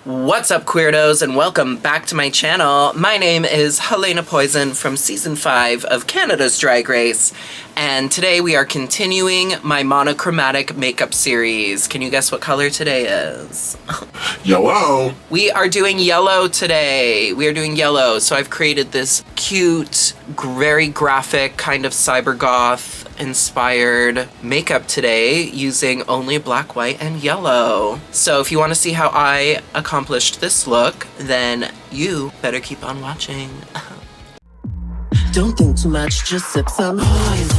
What's up, queerdos, and welcome back to my channel. My name is Helena Poison from Season 5 of Canada's Drag Race, and today we are continuing my Monochromatic Makeup series. Can you guess what color today is? Yellow! We are doing yellow today. We are doing yellow, so I've created this cute, very graphic, kind of cyber goth inspired makeup today using only black, white, and yellow. So if you want to see how I accomplished this look, then you better keep on watching. Don't think too much, just sip some poison.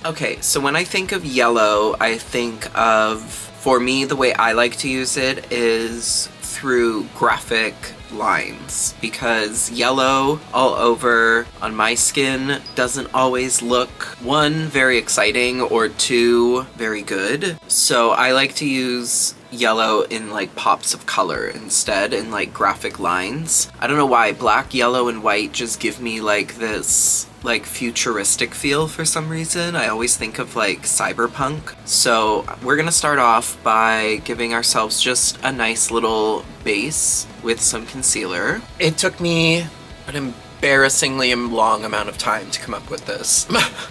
Okay, so when I think of yellow, I think of, for me, the way I like to use it is through graphic lines, because yellow all over on my skin doesn't always look, one, very exciting, or two, very good. So I like to use yellow in like pops of color instead, in like graphic lines. I don't know why, black, yellow, and white just give me like this like futuristic feel for some reason. I always think of like cyberpunk. So we're gonna start off by giving ourselves just a nice little base with some concealer. It took me an embarrassingly long amount of time to come up with this.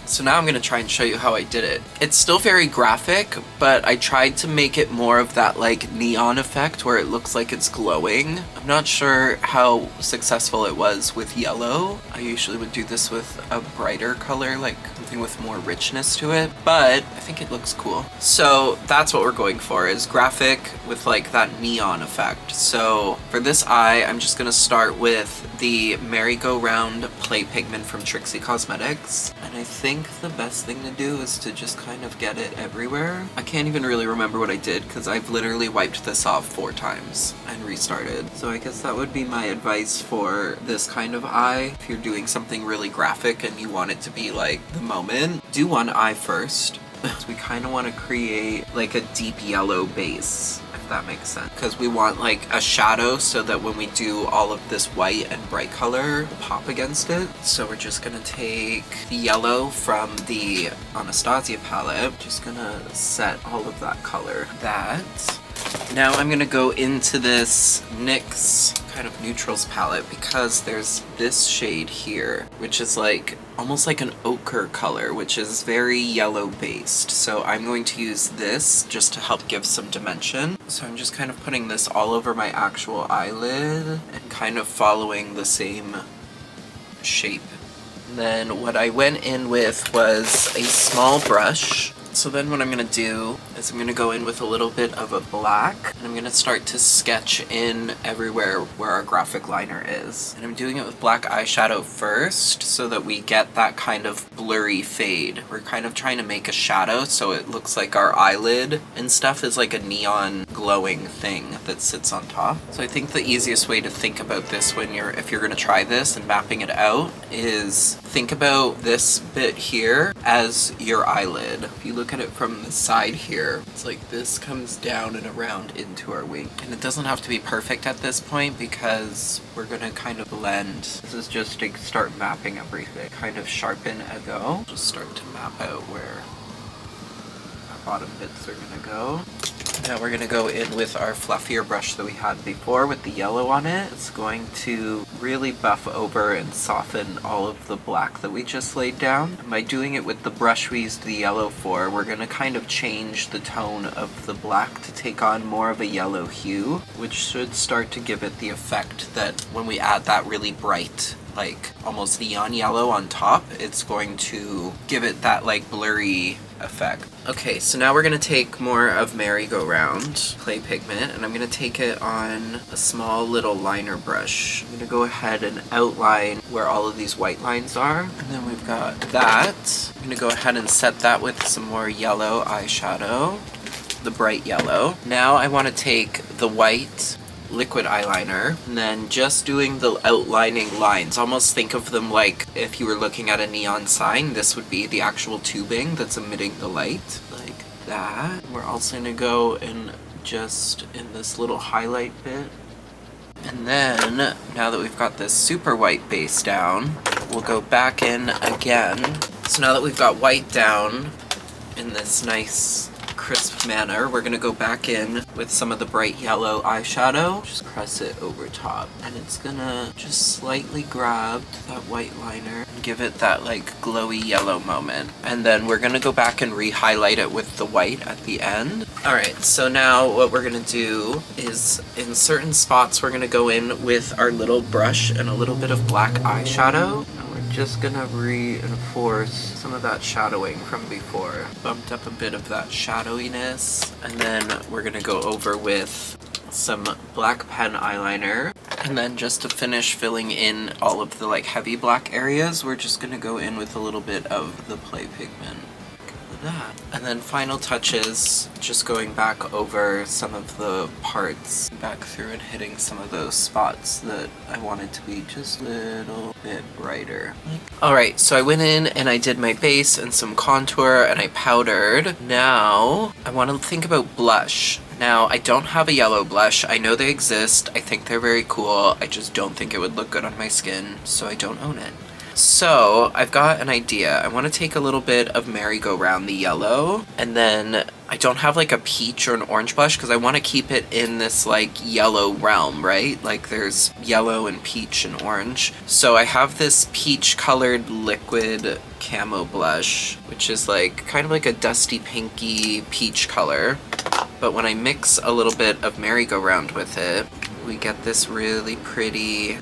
So now I'm gonna try and show you how I did it. It's still very graphic, but I tried to make it more of that like neon effect where it looks like it's glowing. I'm not sure how successful it was with yellow. I usually would do this with a brighter color, like something with more richness to it, but I think it looks cool. So that's what we're going for, is graphic with like that neon effect. So for this eye, I'm just gonna start with the Merry-Go-Round Play Pigment from Trixie Cosmetics. And I think the best thing to do is to just kind of get it everywhere. I can't even really remember what I did because I've literally wiped this off 4 times and restarted. So I guess that would be my advice for this kind of eye. If you're doing something really graphic and you want it to be like the moment, do one eye first. So we kind of want to create like a deep yellow base, if that makes sense, because we want like a shadow so that when we do all of this white and bright color pop against it. So we're just gonna take the yellow from the Anastasia palette, just gonna set all of that color. Now I'm gonna go into this NYX kind of neutrals palette because there's this shade here, which is like almost like an ochre color, which is very yellow based. So I'm going to use this just to help give some dimension. So I'm just kind of putting this all over my actual eyelid and kind of following the same shape. Then what I went in with was a small brush. So then what I'm going to do is I'm going to go in with a little bit of a black, and I'm going to start to sketch in everywhere where our graphic liner is. And I'm doing it with black eyeshadow first so that we get that kind of blurry fade. We're kind of trying to make a shadow so it looks like our eyelid and stuff is like a neon glowing thing that sits on top. So I think the easiest way to think about this if you're going to try this and mapping it out is think about this bit here as your eyelid. If you look at it from the side here, it's like this comes down and around into our wing. And it doesn't have to be perfect at this point because we're gonna kind of blend. This is just to start mapping everything. Kind of sharpen a go. Just start to map out where our bottom bits are gonna go. Now we're gonna go in with our fluffier brush that we had before with the yellow on it. It's going to really buff over and soften all of the black that we just laid down. And by doing it with the brush we used the yellow for, we're gonna kind of change the tone of the black to take on more of a yellow hue, which should start to give it the effect that when we add that really bright, like almost neon yellow on top, it's going to give it that like blurry effect. Okay, so now we're gonna take more of Merry-Go-Round Play Pigment, and I'm gonna take it on a small little liner brush. I'm gonna go ahead and outline where all of these white lines are, and then we've got that. I'm gonna go ahead and set that with some more yellow eyeshadow, the bright yellow. Now I want to take the white liquid eyeliner and then just doing the outlining lines. Almost think of them like if you were looking at a neon sign, this would be the actual tubing that's emitting the light, like that. We're also gonna go and just in this little highlight bit. And then, now that we've got this super white base down, we'll go back in again So now that we've got white down in this nice crisp manner, we're gonna go back in with some of the bright yellow eyeshadow. Just press it over top, and it's gonna just slightly grab that white liner and give it that like glowy yellow moment. And then we're gonna go back and re-highlight it with the white at the end. All right, so now what we're gonna do is in certain spots we're gonna go in with our little brush and a little bit of black eyeshadow. Just gonna reinforce some of that shadowing from before. Bumped up a bit of that shadowiness, and then we're gonna go over with some black pen eyeliner. And then just to finish filling in all of the like heavy black areas, we're just gonna go in with a little bit of the play pigment. That. And then final touches, just going back over some of the parts, back through and hitting some of those spots that I wanted to be just a little bit brighter. Alright, so I went in and I did my base and some contour and I powdered. Now, I want to think about blush. Now, I don't have a yellow blush. I know they exist. I think they're very cool. I just don't think it would look good on my skin, so I don't own it. So, I've got an idea. I want to take a little bit of Merry-Go-Round, the yellow, and then I don't have like a peach or an orange blush because I want to keep it in this like yellow realm, right? Like there's yellow and peach and orange. So I have this peach colored liquid camo blush, which is like kind of like a dusty pinky peach color. But when I mix a little bit of Merry-Go-Round with it, we get this really pretty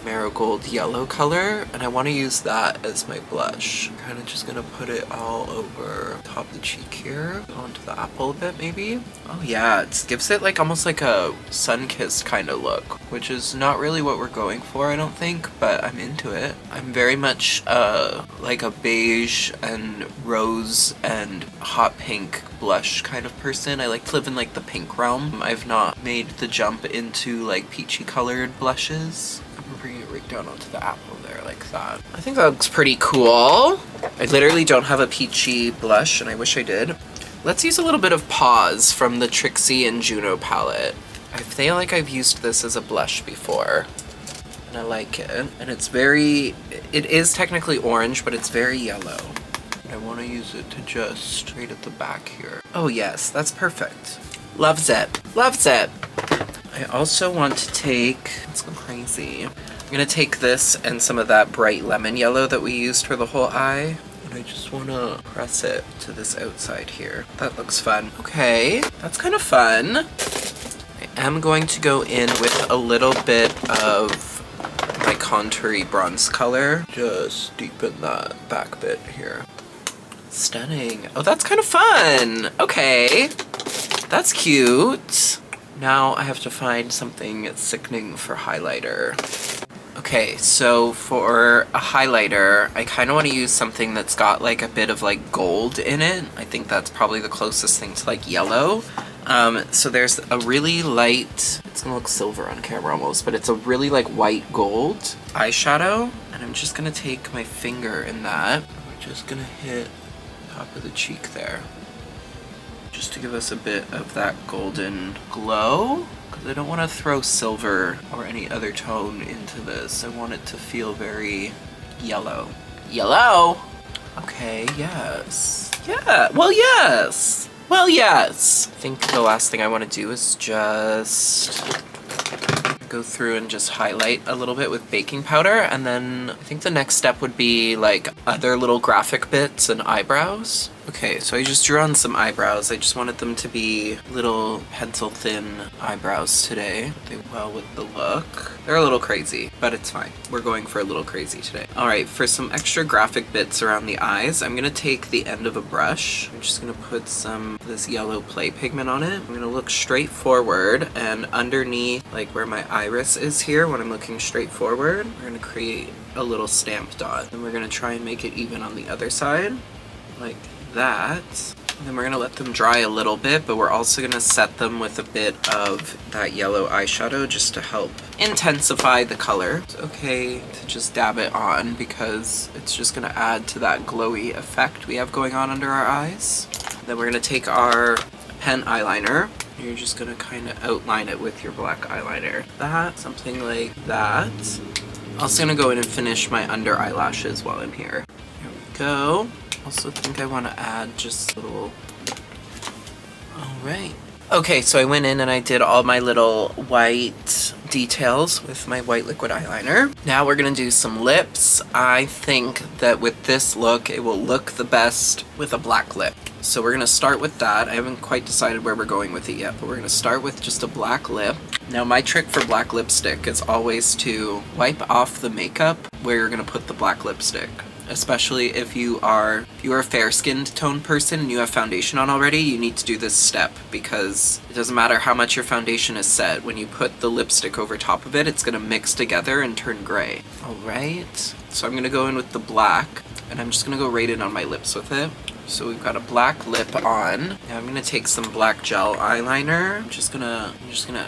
marigold yellow color, and I want to use that as my blush. I'm kind of just gonna put it all over top of the cheek here, onto the apple a bit maybe. Oh yeah, it gives it like almost like a sun-kissed kind of look, which is not really what we're going for, I don't think, but I'm into it. I'm very much like a beige and rose and hot pink blush kind of person. I like to live in like the pink realm. I've not made the jump into like peachy colored blushes. Bring it right down onto the apple there like that. I think that looks pretty cool. I literally don't have a peachy blush and I wish I did. Let's use a little bit of Pause from the Trixie and Juno palette. I feel like I've used this as a blush before and I like it. And it's very, it is technically orange, but it's very yellow. I want to use it to just right at the back here. Oh yes, that's perfect. Loves it. Loves it. I also want to take, let's go crazy. I'm gonna take this and some of that bright lemon yellow that we used for the whole eye, and I just wanna press it to this outside here. That looks fun. Okay, that's kind of fun. I am going to go in with a little bit of my contoury bronze color. Just deepen that back bit here. Stunning. Oh, that's kind of fun. Okay, that's cute. Now I have to find something sickening for highlighter. Okay, so for a highlighter, I kind of want to use something that's got like a bit of like gold in it. I think that's probably the closest thing to like yellow. So there's a really light, it's gonna look silver on camera almost, but it's a really like white gold eyeshadow. And I'm just gonna take my finger in that. We're just gonna hit the top of the cheek there, just to give us a bit of that golden glow. Because I don't want to throw silver or any other tone into this. I want it to feel very yellow. Yellow! Okay, yes. Yeah, well, yes! Well, yes! I think the last thing I want to do is just go through and just highlight a little bit with baking powder, and then I think the next step would be like other little graphic bits and eyebrows. Okay, so I just drew on some eyebrows. I just wanted them to be little pencil thin eyebrows today. They go well with the look. They're a little crazy, but it's fine. We're going for a little crazy today. All right, for some extra graphic bits around the eyes, I'm gonna take the end of a brush. I'm just gonna put some of this yellow play pigment on it. I'm gonna look straight forward, and underneath, like where my iris is here, when I'm looking straight forward, we're gonna create a little stamp dot. And we're gonna try and make it even on the other side, like that. And then we're gonna let them dry a little bit, but we're also gonna set them with a bit of that yellow eyeshadow just to help intensify the color. It's okay to just dab it on because it's just gonna add to that glowy effect we have going on under our eyes. Then we're gonna take our pen eyeliner. You're just gonna kind of outline it with your black eyeliner. That, something like that. Also gonna go in and finish my under eyelashes while I'm here. There we go. Also think I want to add just a little... Alright. Okay, so I went in and I did all my little white details with my white liquid eyeliner. Now we're gonna do some lips. I think that with this look, it will look the best with a black lip. So we're gonna start with that. I haven't quite decided where we're going with it yet, but we're gonna start with just a black lip. Now my trick for black lipstick is always to wipe off the makeup where you're gonna put the black lipstick. Especially if you are a fair-skinned tone person and you have foundation on already, you need to do this step because it doesn't matter how much your foundation is set. When you put the lipstick over top of it, it's gonna mix together and turn gray. All right, so I'm gonna go in with the black and I'm just gonna go right in on my lips with it. So we've got a black lip on. Now I'm gonna take some black gel eyeliner. I'm just gonna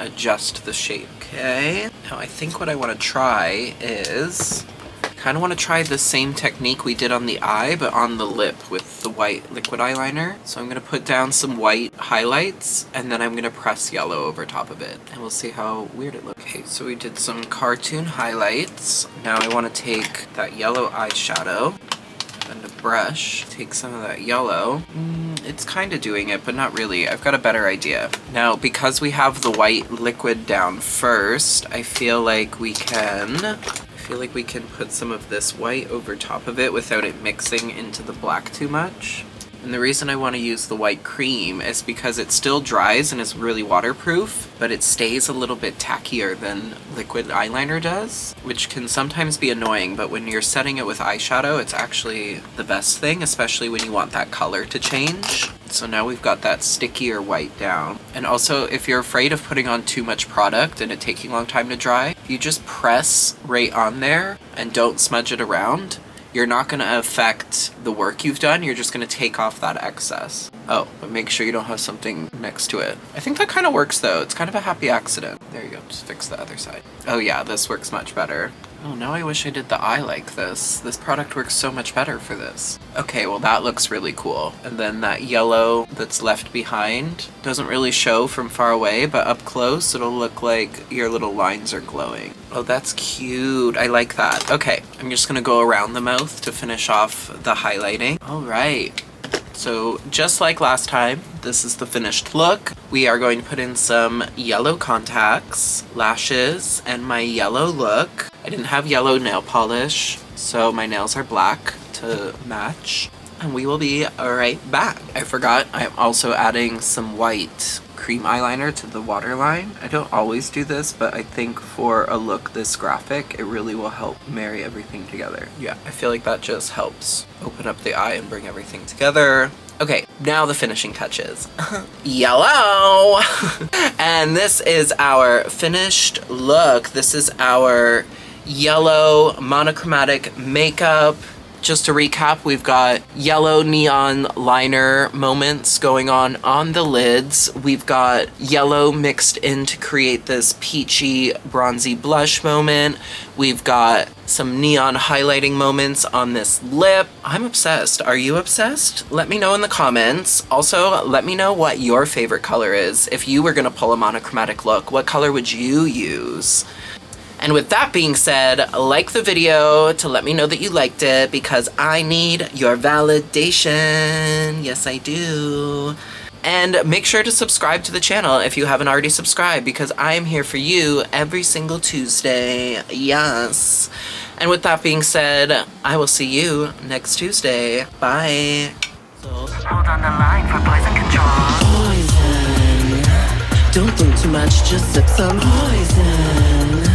adjust the shape, okay? Now I think what I wanna try is, kind of want to try the same technique we did on the eye, but on the lip with the white liquid eyeliner. So I'm going to put down some white highlights, and then I'm going to press yellow over top of it, and we'll see how weird it looks. Okay, so we did some cartoon highlights. Now I want to take that yellow eyeshadow, and a brush, take some of that yellow. It's kind of doing it, but not really. I've got a better idea. Now, because we have the white liquid down first, I feel like we can put some of this white over top of it without it mixing into the black too much. And the reason I want to use the white cream is because it still dries and is really waterproof, but it stays a little bit tackier than liquid eyeliner does, which can sometimes be annoying, but when you're setting it with eyeshadow, it's actually the best thing, especially when you want that color to change. So now we've got that stickier white down. And also, if you're afraid of putting on too much product and it taking a long time to dry, you just press right on there and don't smudge it around. You're not going to affect the work you've done, you're just going to take off that excess. Oh, but make sure you don't have something next to it. I think that kind of works though, it's kind of a happy accident. There you go, just fix the other side. Oh yeah, this works much better. Oh, now I wish I did the eye like this. This product works so much better for this. Okay, well that looks really cool. And then that yellow that's left behind doesn't really show from far away, but up close it'll look like your little lines are glowing. Oh, that's cute. I like that. Okay, I'm just gonna go around the mouth to finish off the highlighting. All right. So just like last time, this is the finished look. We are going to put in some yellow contacts, lashes, and my yellow look. I didn't have yellow nail polish, so my nails are black to match. And we will be right back. I forgot, I'm also adding some white cream eyeliner to the waterline. I don't always do this, but I think for a look this graphic, it really will help marry everything together. Yeah, I feel like that just helps open up the eye and bring everything together. Okay, now the finishing touches. Yellow! And this is our finished look. This is our yellow monochromatic makeup. Just to recap, we've got yellow neon liner moments going on the lids. We've got yellow mixed in to create this peachy, bronzy blush moment. We've got some neon highlighting moments on this lip. I'm obsessed. Are you obsessed? Let me know in the comments. Also, let me know what your favorite color is. If you were gonna pull a monochromatic look, what color would you use? And with that being said, like the video to let me know that you liked it because I need your validation. Yes, I do. And make sure to subscribe to the channel if you haven't already subscribed because I am here for you every single Tuesday. Yes. And with that being said, I will see you next Tuesday. Bye. Hold on the line for poison control. Poison. Don't think too much, just sip some poison.